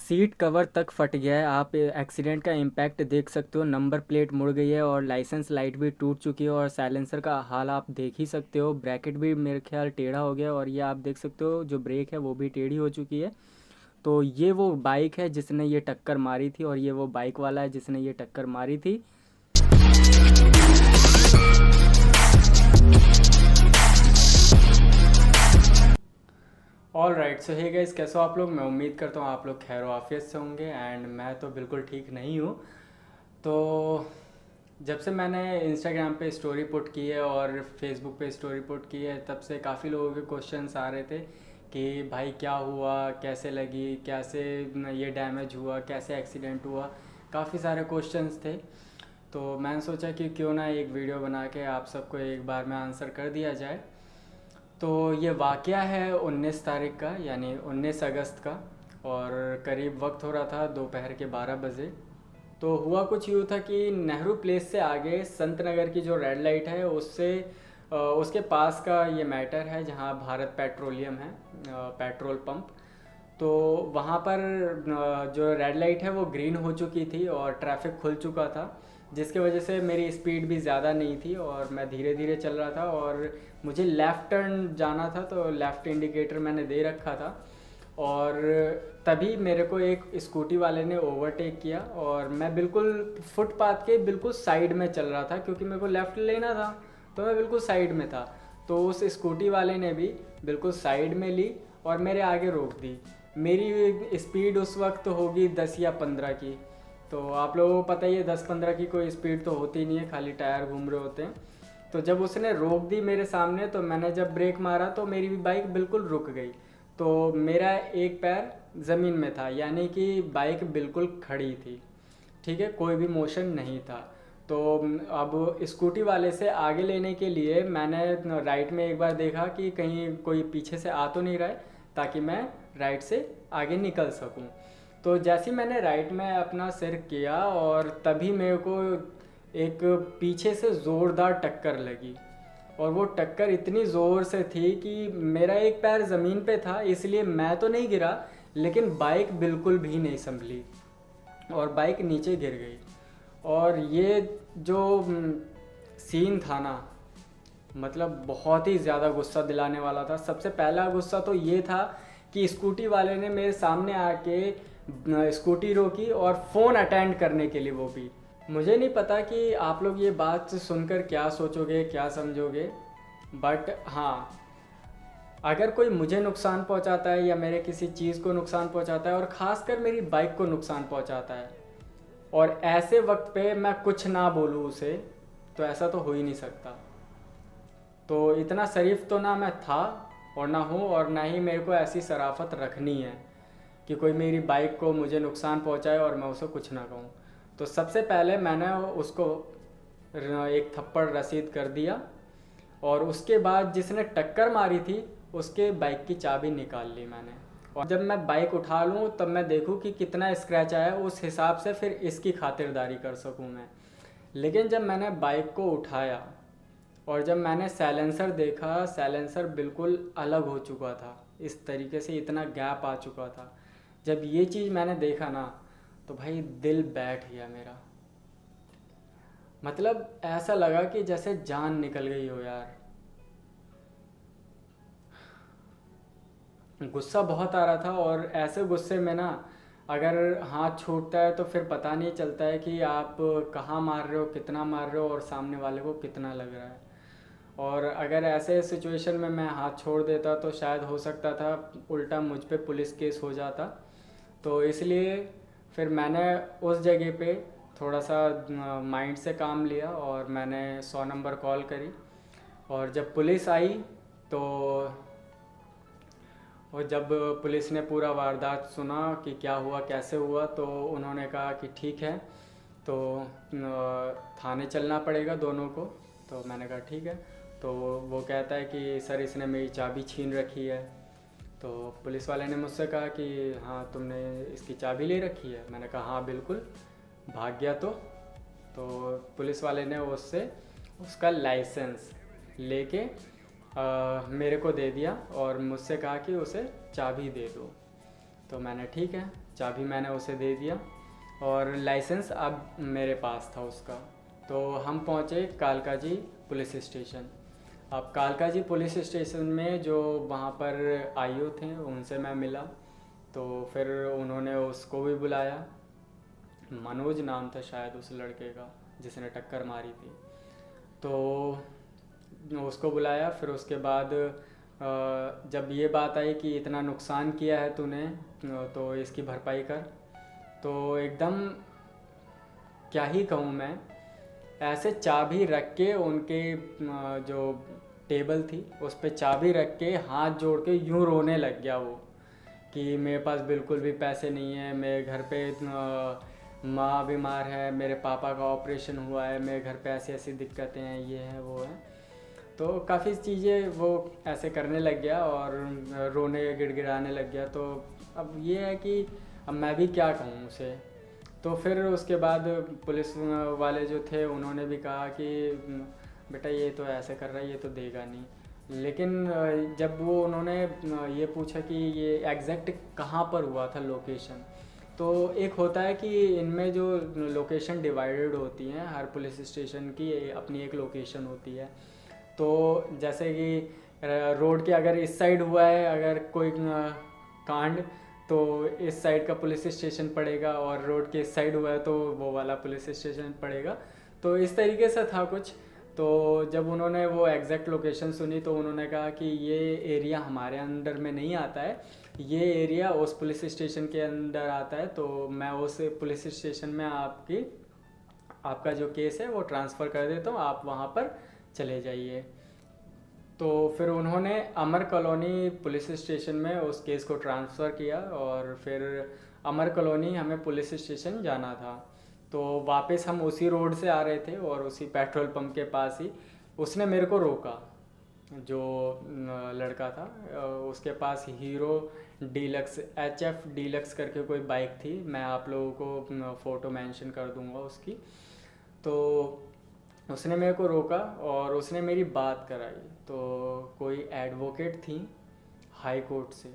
Seat cover तक फट गया है। आप एक्सीडेंट का इम्पैक्ट देख सकते हो। नंबर प्लेट मुड़ गई है और लाइसेंस लाइट भी टूट चुकी है और साइलेंसर का हाल आप देख ही सकते हो। ब्रैकेट भी मेरे ख्याल टेढ़ा हो गया और ये आप देख सकते हो जो ब्रेक है वो भी टेढ़ी हो चुकी है। तो ये वो बाइक है जिसने ये टक्कर मारी थी और ये वो बाइक वाला है जिसने ये टक्कर मारी थी। ऑल राइट, सो हे गाइस, कैसे हो आप लोग। मैं उम्मीद करता हूँ आप लोग खैर आफियत से होंगे एंड मैं तो बिल्कुल ठीक नहीं हूँ। तो जब से मैंने इंस्टाग्राम पे स्टोरी पुट की है और फेसबुक पे स्टोरी पुट की है तब से काफ़ी लोगों के क्वेश्चंस आ रहे थे कि भाई क्या हुआ, कैसे लगी, कैसे ये डैमेज हुआ, कैसे एक्सीडेंट हुआ। काफ़ी सारे क्वेश्चंस थे। तो मैंने सोचा कि क्यों ना एक वीडियो बना के आप सबको एक बार में आंसर कर दिया जाए। तो ये वाक़या है 19 तारीख का, यानी 19 अगस्त का, और करीब वक्त हो रहा था दोपहर के 12 बजे। तो हुआ कुछ यूँ था कि नेहरू प्लेस से आगे संत नगर की जो रेड लाइट है उससे उसके पास का ये मैटर है जहाँ भारत पेट्रोलियम है, पेट्रोल पंप। तो वहाँ पर जो रेड लाइट है वो ग्रीन हो चुकी थी और ट्रैफिक खुल चुका था, जिसकी वजह से मेरी स्पीड भी ज़्यादा नहीं थी और मैं धीरे धीरे चल रहा था और मुझे लेफ़्ट टर्न जाना था। तो लेफ़्ट इंडिकेटर मैंने दे रखा था और तभी मेरे को एक स्कूटी वाले ने ओवरटेक किया और मैं बिल्कुल फुटपाथ के बिल्कुल साइड में चल रहा था क्योंकि मेरे को लेफ़्ट लेना था। तो मैं बिल्कुल साइड में था। तो उस स्कूटी वाले ने भी बिल्कुल साइड में ली और मेरे आगे रोक दी। मेरी स्पीड उस वक्त होगी 10 या 15 की। तो आप लोगों को पता ही है 10-15 की कोई स्पीड तो होती नहीं है, खाली टायर घूम रहे होते हैं। तो जब उसने रोक दी मेरे सामने तो मैंने जब ब्रेक मारा तो मेरी बाइक बिल्कुल रुक गई। तो मेरा एक पैर ज़मीन में था, यानी कि बाइक बिल्कुल खड़ी थी। ठीक है, कोई भी मोशन नहीं था। तो अब स्कूटी वाले से आगे लेने के लिए मैंने राइट में एक बार देखा कि कहीं कोई पीछे से आ तो नहीं रहा है, ताकि मैं राइट से आगे निकल सकूं। तो जैसे ही मैंने राइट में अपना सिर किया और तभी मेरे को एक पीछे से ज़ोरदार टक्कर लगी। और वो टक्कर इतनी ज़ोर से थी कि मेरा एक पैर ज़मीन पे था, इसलिए मैं तो नहीं गिरा, लेकिन बाइक बिल्कुल भी नहीं संभली और बाइक नीचे गिर गई। और ये जो सीन था ना, मतलब बहुत ही ज़्यादा गुस्सा दिलाने वाला था। सबसे पहला गुस्सा तो ये था कि स्कूटी वाले ने मेरे सामने आके स्कूटी रोकी और फ़ोन अटेंड करने के लिए, वो भी। मुझे नहीं पता कि आप लोग ये बात सुनकर क्या सोचोगे, क्या समझोगे, बट हाँ, अगर कोई मुझे नुकसान पहुंचाता है या मेरे किसी चीज़ को नुकसान पहुंचाता है और ख़ासकर मेरी बाइक को नुकसान पहुंचाता है और ऐसे वक्त पे मैं कुछ ना बोलूँ उसे, तो ऐसा तो हो ही नहीं सकता। तो इतना शरीफ तो ना मैं था और ना हूँ, और ना ही मेरे को ऐसी शराफत रखनी है कि कोई मेरी बाइक को मुझे नुकसान पहुंचाए और मैं उसे कुछ ना कहूँ। तो सबसे पहले मैंने उसको एक थप्पड़ रसीद कर दिया और उसके बाद जिसने टक्कर मारी थी उसके बाइक की चाबी निकाल ली मैंने। और जब मैं बाइक उठा लूँ तब मैं देखूँ कि कितना स्क्रैच आया, उस हिसाब से फिर इसकी खातिरदारी कर सकूँ मैं। लेकिन जब मैंने बाइक को उठाया और जब मैंने साइलेंसर देखा, साइलेंसर बिल्कुल अलग हो चुका था। इस तरीके से इतना गैप आ चुका था। जब ये चीज़ मैंने देखा ना तो भाई दिल बैठ गया मेरा। मतलब ऐसा लगा कि जैसे जान निकल गई हो यार। गुस्सा बहुत आ रहा था और ऐसे गुस्से में ना अगर हाथ छूटता है तो फिर पता नहीं चलता है कि आप कहाँ मार रहे हो, कितना मार रहे हो और सामने वाले को कितना लग रहा है। और अगर ऐसे सिचुएशन में मैं हाथ छोड़ देता तो शायद हो सकता था उल्टा मुझ पे पुलिस केस हो जाता। तो इसलिए फिर मैंने उस जगह पे थोड़ा सा माइंड से काम लिया और मैंने 100 नंबर कॉल करी। और जब पुलिस आई तो और जब पुलिस ने पूरा वारदात सुना कि क्या हुआ, कैसे हुआ, तो उन्होंने कहा कि ठीक है, तो थाने चलना पड़ेगा दोनों को। तो मैंने कहा ठीक है। तो वो कहता है कि सर इसने मेरी चाबी छीन रखी है। तो पुलिस वाले ने मुझसे कहा कि हाँ तुमने इसकी चाबी ले रखी है। मैंने कहा हाँ बिल्कुल, भाग गया तो पुलिस वाले ने उससे उसका लाइसेंस लेके मेरे को दे दिया और मुझसे कहा कि उसे चाबी दे दो। तो मैंने ठीक है, चाबी मैंने उसे दे दिया और लाइसेंस अब मेरे पास था उसका। तो हम पहुँचे कालकाजी पुलिस स्टेशन। अब कालकाजी पुलिस स्टेशन में जो वहाँ पर आईओ थे उनसे मैं मिला, तो फिर उन्होंने उसको भी बुलाया। मनोज नाम था शायद उस लड़के का जिसने टक्कर मारी थी। तो उसको बुलाया। फिर उसके बाद जब ये बात आई कि इतना नुकसान किया है तूने, तो इसकी भरपाई कर, तो एकदम क्या ही कहूँ मैं, ऐसे चाबी रख के उनके जो टेबल थी उस पर चाबी रख के हाथ जोड़ के यूं रोने लग गया वो, कि मेरे पास बिल्कुल भी पैसे नहीं है, मेरे घर पे माँ बीमार है, मेरे पापा का ऑपरेशन हुआ है, मेरे घर पे ऐसी ऐसी दिक्कतें हैं, ये हैं वो हैं। तो काफ़ी चीज़ें वो ऐसे करने लग गया और रोने गिड़गिड़ाने लग गया। तो अब ये है कि अब मैं भी क्या कहूँ उसे। तो फिर उसके बाद पुलिस वाले जो थे उन्होंने भी कहा कि बेटा ये तो ऐसे कर रहा है, ये तो देगा नहीं। लेकिन जब वो उन्होंने ये पूछा कि ये एग्जैक्ट कहाँ पर हुआ था लोकेशन, तो एक होता है कि इनमें जो लोकेशन डिवाइडेड होती हैं, हर पुलिस स्टेशन की अपनी एक लोकेशन होती है। तो जैसे कि रोड के अगर इस साइड हुआ है अगर कोई कांड, तो इस साइड का पुलिस स्टेशन पड़ेगा, और रोड के इस साइड हुआ है तो वो वाला पुलिस स्टेशन पड़ेगा। तो इस तरीके से था कुछ। तो जब उन्होंने वो एग्जैक्ट लोकेशन सुनी तो उन्होंने कहा कि ये एरिया हमारे अंडर में नहीं आता है, ये एरिया उस पुलिस स्टेशन के अंदर आता है, तो मैं उस पुलिस स्टेशन में आपका जो केस है वो ट्रांसफ़र कर देता हूँ, आप वहाँ पर चले जाइए। तो फिर उन्होंने अमर कॉलोनी पुलिस स्टेशन में उस केस को ट्रांसफ़र किया, और फिर अमर कॉलोनी हमें पुलिस स्टेशन जाना था। तो वापस हम उसी रोड से आ रहे थे और उसी पेट्रोल पंप के पास ही उसने मेरे को रोका। जो लड़का था उसके पास हीरो डीलक्स HF डीलक्स करके कोई बाइक थी, मैं आप लोगों को फ़ोटो मेंशन कर दूंगा उसकी। तो उसने मेरे को रोका और उसने मेरी बात कराई। तो कोई एडवोकेट थी हाई कोर्ट से,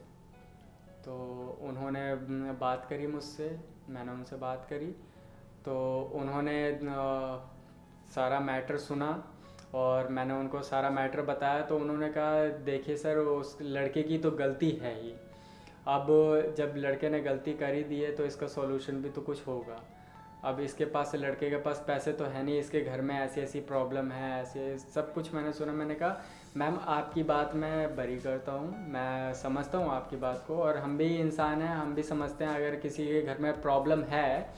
तो उन्होंने बात करी मुझसे, मैंने उनसे बात करी। तो उन्होंने सारा मैटर सुना और मैंने उनको सारा मैटर बताया। तो उन्होंने कहा देखिए सर, उस लड़के की तो गलती है ही, अब जब लड़के ने गलती कर ही दी है तो इसका सॉल्यूशन भी तो कुछ होगा। अब इसके पास, लड़के के पास पैसे तो है नहीं, इसके घर में ऐसी ऐसी प्रॉब्लम है, ऐसे सब कुछ मैंने सुना। मैंने कहा मैम आपकी बात मैं बरी करता हूँ, मैं समझता हूँ आपकी बात को, और हम भी इंसान हैं, हम भी समझते हैं अगर किसी के घर में प्रॉब्लम है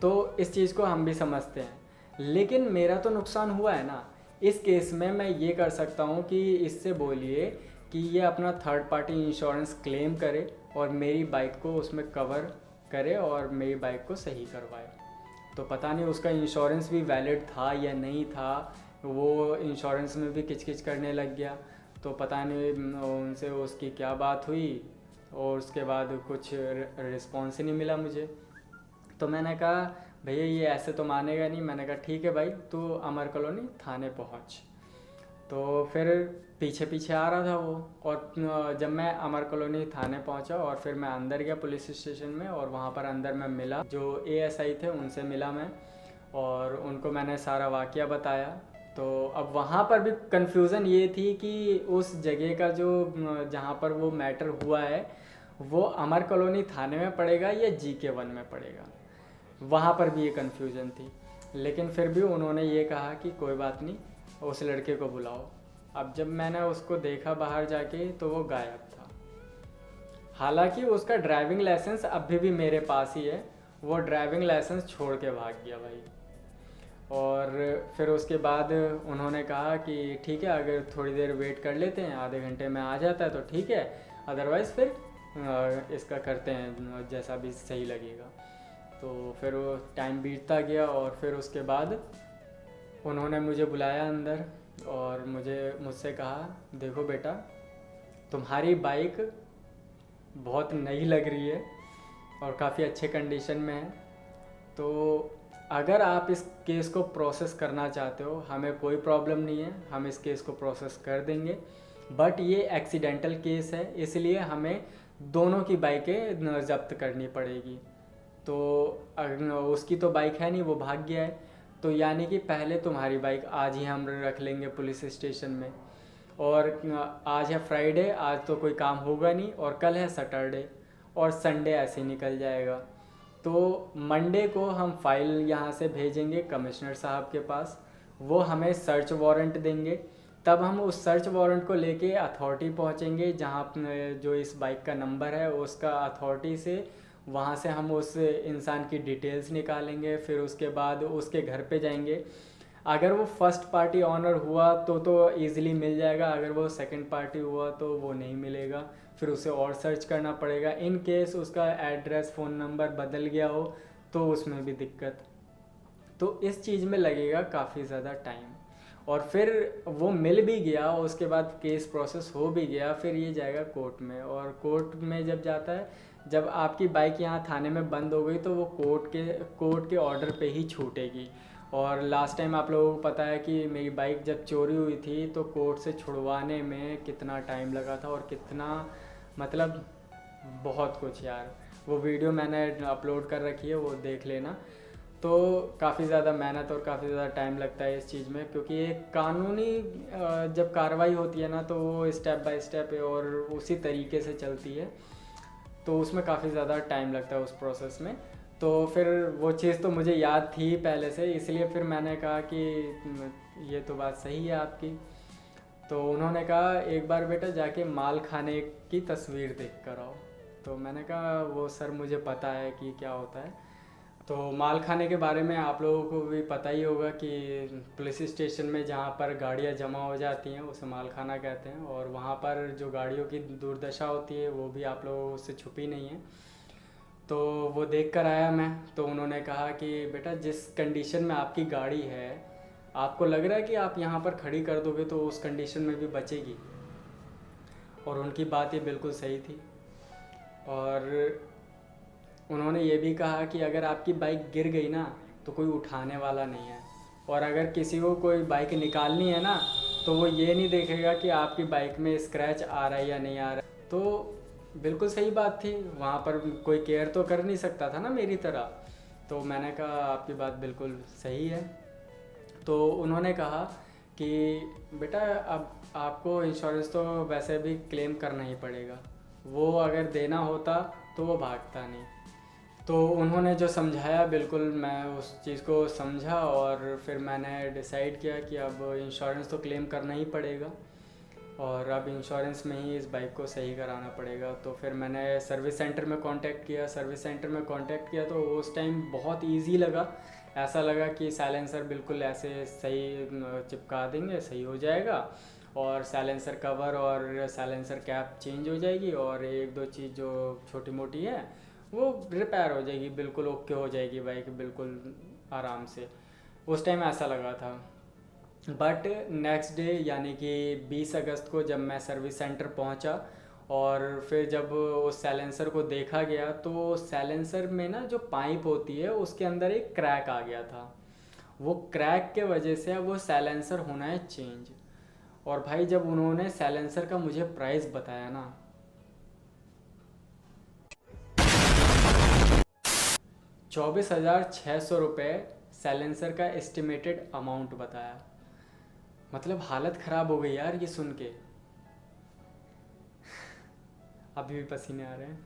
तो इस चीज़ को हम भी समझते हैं। लेकिन मेरा तो नुकसान हुआ है ना, इस केस में मैं ये कर सकता हूँ कि इससे बोलिए कि ये अपना थर्ड पार्टी इंश्योरेंस क्लेम करे और मेरी बाइक को उसमें कवर करे और मेरी बाइक को सही करवाए। तो पता नहीं उसका इंश्योरेंस भी वैलिड था या नहीं था, वो इंश्योरेंस में भी किचकिच करने लग गया। तो पता नहीं उनसे उसकी क्या बात हुई और उसके बाद कुछ रिस्पॉन्स ही नहीं मिला मुझे। तो मैंने कहा भैया ये ऐसे तो मानेगा नहीं। मैंने कहा ठीक है भाई, तू अमर कॉलोनी थाने पहुंच। तो फिर पीछे पीछे आ रहा था वो, और जब मैं अमर कॉलोनी थाने पहुंचा और फिर मैं अंदर गया पुलिस स्टेशन में, और वहाँ पर अंदर मैं मिला, जो ASI थे उनसे मिला मैं, और उनको मैंने सारा वाकया बताया। तो अब वहाँ पर भी कन्फ्यूज़न ये थी कि उस जगह का जो जहाँ पर वो मैटर हुआ है वो अमर कॉलोनी थाने में पड़ेगा या GK1 में पड़ेगा, वहाँ पर भी ये कन्फ्यूज़न थी। लेकिन फिर भी उन्होंने ये कहा कि कोई बात नहीं, उस लड़के को बुलाओ। अब जब मैंने उसको देखा बाहर जाके तो वो गायब था। हालांकि उसका ड्राइविंग लाइसेंस अभी भी मेरे पास ही है, वो ड्राइविंग लाइसेंस छोड़ के भाग गया भाई। और फिर उसके बाद उन्होंने कहा कि ठीक है, अगर थोड़ी देर वेट कर लेते हैं, आधे घंटे में आ जाता है तो ठीक है, अदरवाइज़ फिर इसका करते हैं जैसा भी सही लगेगा। तो फिर वो टाइम बीतता गया और फिर उसके बाद उन्होंने मुझे बुलाया अंदर और मुझसे कहा देखो बेटा, तुम्हारी बाइक बहुत नई लग रही है और काफ़ी अच्छे कंडीशन में है, तो अगर आप इस केस को प्रोसेस करना चाहते हो, हमें कोई प्रॉब्लम नहीं है, हम इस केस को प्रोसेस कर देंगे। बट ये एक्सीडेंटल केस है, इसलिए हमें दोनों की बाइकें ज़ब्त करनी पड़ेगी। तो उसकी तो बाइक है नहीं, वो भाग गया है। तो यानी कि पहले तुम्हारी बाइक आज ही हम रख लेंगे पुलिस स्टेशन में, और आज है फ्राइडे, आज तो कोई काम होगा नहीं, और कल है सैटरडे, और संडे ऐसे ही निकल जाएगा। तो मंडे को हम फाइल यहाँ से भेजेंगे कमिश्नर साहब के पास, वो हमें सर्च वारंट देंगे। तब हम उस सर्च वारंट को लेके अथॉरिटी पहुँचेंगे, जहाँ जो इस बाइक का नंबर है उसका अथॉरिटी से, वहाँ से हम उस इंसान की डिटेल्स निकालेंगे। फिर उसके बाद उसके घर पे जाएंगे। अगर वो फर्स्ट पार्टी ऑनर हुआ तो ईज़िली मिल जाएगा, अगर वो सेकंड पार्टी हुआ तो वो नहीं मिलेगा, फिर उसे और सर्च करना पड़ेगा। इन केस उसका एड्रेस फ़ोन नंबर बदल गया हो तो उसमें भी दिक्कत। तो इस चीज़ में लगेगा काफ़ी ज़्यादा टाइम। और फिर वो मिल भी गया, उसके बाद केस प्रोसेस हो भी गया, फिर ये जाएगा कोर्ट में। और कोर्ट में जब जाता है, जब आपकी बाइक यहाँ थाने में बंद हो गई तो वो कोर्ट के ऑर्डर पे ही छूटेगी। और लास्ट टाइम आप लोगों को पता है कि मेरी बाइक जब चोरी हुई थी तो कोर्ट से छुड़वाने में कितना टाइम लगा था, और कितना मतलब बहुत कुछ यार। वो वीडियो मैंने अपलोड कर रखी है, वो देख लेना। तो काफ़ी ज़्यादा मेहनत और काफ़ी ज़्यादा टाइम लगता है इस चीज़ में, क्योंकि एक कानूनी जब कार्रवाई होती है ना तो वो स्टेप बाय स्टेप है और उसी तरीके से चलती है, तो उसमें काफ़ी ज़्यादा टाइम लगता है उस प्रोसेस में। तो फिर वो चीज़ तो मुझे याद थी पहले से, इसलिए फिर मैंने कहा कि ये तो बात सही है आपकी। तो उन्होंने कहा एक बार बेटा जाके माल खाने की तस्वीर देख कर आओ। तो मैंने कहा वो सर मुझे पता है कि क्या होता है। तो माल खाने के बारे में आप लोगों को भी पता ही होगा कि पुलिस स्टेशन में जहाँ पर गाड़ियाँ जमा हो जाती हैं उसे माल खाना कहते हैं, और वहाँ पर जो गाड़ियों की दुर्दशा होती है वो भी आप लोगों से छुपी नहीं है। तो वो देख कर आया मैं। तो उन्होंने कहा कि बेटा जिस कंडीशन में आपकी गाड़ी है, आपको लग रहा है कि आप यहाँ पर खड़ी कर दोगे तो उस कंडीशन में भी बचेगी। और उनकी बात ये बिल्कुल सही थी। और उन्होंने ये भी कहा कि अगर आपकी बाइक गिर गई ना तो कोई उठाने वाला नहीं है, और अगर किसी को कोई बाइक निकालनी है ना तो वो ये नहीं देखेगा कि आपकी बाइक में स्क्रैच आ रहा है या नहीं आ रहा है। तो बिल्कुल सही बात थी, वहाँ पर कोई केयर तो कर नहीं सकता था ना मेरी तरह। तो मैंने कहा आपकी बात बिल्कुल सही है। तो उन्होंने कहा कि बेटा अब आपको इंश्योरेंस तो वैसे भी क्लेम करना ही पड़ेगा, वो अगर देना होता तो वो भागता नहीं। तो उन्होंने जो समझाया बिल्कुल मैं उस चीज़ को समझा, और फिर मैंने डिसाइड किया कि अब इंश्योरेंस तो क्लेम करना ही पड़ेगा, और अब इंश्योरेंस में ही इस बाइक को सही कराना पड़ेगा। तो फिर मैंने सर्विस सेंटर में कांटेक्ट किया तो उस टाइम बहुत इजी लगा। ऐसा लगा कि साइलेंसर बिल्कुल ऐसे सही चिपका देंगे, सही हो जाएगा, और साइलेंसर कवर और साइलेंसर कैप चेंज हो जाएगी, और एक दो चीज़ जो छोटी मोटी है वो रिपेयर हो जाएगी, बिल्कुल ओके हो जाएगी बाइक बिल्कुल आराम से। उस टाइम ऐसा लगा था। बट नेक्स्ट डे यानी कि 20 अगस्त को जब मैं सर्विस सेंटर पहुंचा, और फिर जब उस साइलेंसर को देखा गया तो साइलेंसर में ना जो पाइप होती है उसके अंदर एक क्रैक आ गया था। वो क्रैक के वजह से अब वो साइलेंसर होना है चेंज। और भाई जब उन्होंने साइलेंसर का मुझे प्राइस बताया ना, 24,600 रुपये साइलेंसर का एस्टिमेटेड अमाउंट बताया। मतलब हालत ख़राब हो गई यार ये सुन के, अभी भी पसीने आ रहे हैं।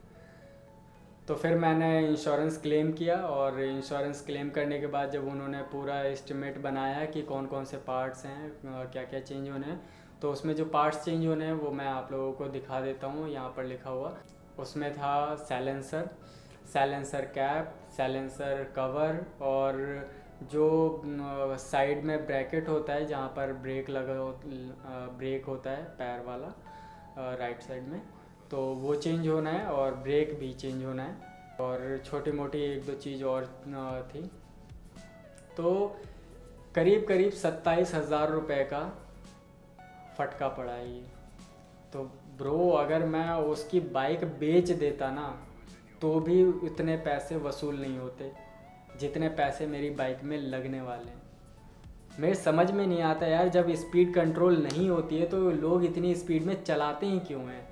तो फिर मैंने इंश्योरेंस क्लेम किया, और इंश्योरेंस क्लेम करने के बाद जब उन्होंने पूरा एस्टिमेट बनाया कि कौन कौन से पार्ट्स हैं, क्या क्या चेंज होने हैं, तो उसमें जो पार्ट्स चेंज होने हैं वो मैं आप लोगों को दिखा देता हूँ यहाँ पर लिखा हुआ। उसमें था साइलेंसर कैप, साइलेंसर कवर, और जो साइड में ब्रैकेट होता है जहाँ पर ब्रेक होता है पैर वाला राइट साइड में, तो वो चेंज होना है, और ब्रेक भी चेंज होना है, और छोटी मोटी एक दो चीज़ और थी। तो करीब करीब 27,000 रुपये का फटका पड़ा है ये। तो ब्रो अगर मैं उसकी बाइक बेच देता ना तो भी इतने पैसे वसूल नहीं होते जितने पैसे मेरी बाइक में लगने वाले हैं। मेरे समझ में नहीं आता यार, जब स्पीड कंट्रोल नहीं होती है तो लोग इतनी स्पीड में चलाते ही क्यों हैं।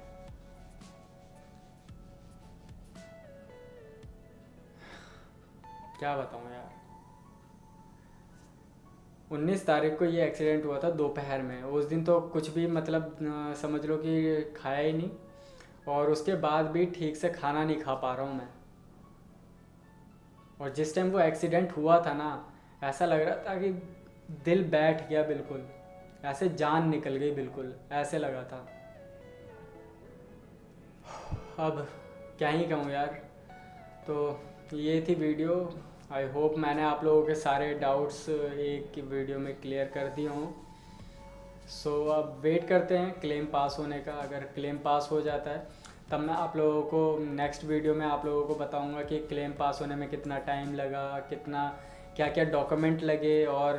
क्या बताऊँ यार। 19 तारीख को ये एक्सीडेंट हुआ था दोपहर में। उस दिन तो कुछ भी मतलब समझ लो कि खाया ही नहीं, और उसके बाद भी ठीक से खाना नहीं खा पा रहा हूँ मैं। और जिस टाइम वो एक्सीडेंट हुआ था ना, ऐसा लग रहा था कि दिल बैठ गया बिल्कुल, ऐसे जान निकल गई बिल्कुल, ऐसे लगा था। अब क्या ही कहूँ यार। तो ये थी वीडियो। आई होप मैंने आप लोगों के सारे डाउट्स एक वीडियो में क्लियर कर दिए हों। सो अब वेट करते हैं क्लेम पास होने का। अगर क्लेम पास हो जाता है तब मैं आप लोगों को नेक्स्ट वीडियो में आप लोगों को बताऊंगा कि क्लेम पास होने में कितना टाइम लगा, कितना क्या क्या डॉक्यूमेंट लगे, और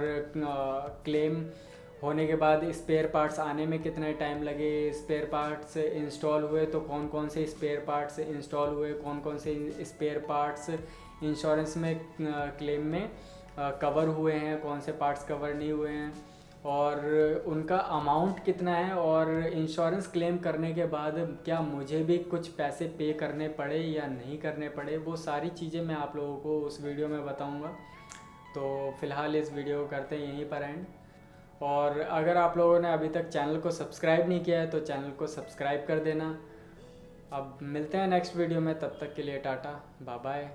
क्लेम होने के बाद स्पेयर पार्ट्स आने में कितने टाइम लगे, स्पेयर पार्ट्स इंस्टॉल हुए तो कौन कौन से स्पेयर पार्ट्स इंस्टॉल हुए, कौन कौन से स्पेयर पार्ट्स इंश्योरेंस में क्लेम में कवर हुए हैं, कौन से पार्ट्स कवर नहीं हुए हैं, और उनका अमाउंट कितना है, और इंश्योरेंस क्लेम करने के बाद क्या मुझे भी कुछ पैसे पे करने पड़े या नहीं करने पड़े, वो सारी चीज़ें मैं आप लोगों को उस वीडियो में बताऊंगा। तो फ़िलहाल इस वीडियो को करते हैं यहीं पर एंड। और अगर आप लोगों ने अभी तक चैनल को सब्सक्राइब नहीं किया है तो चैनल को सब्सक्राइब कर देना। अब मिलते हैं नेक्स्ट वीडियो में, तब तक के लिए टाटा बाय बाय।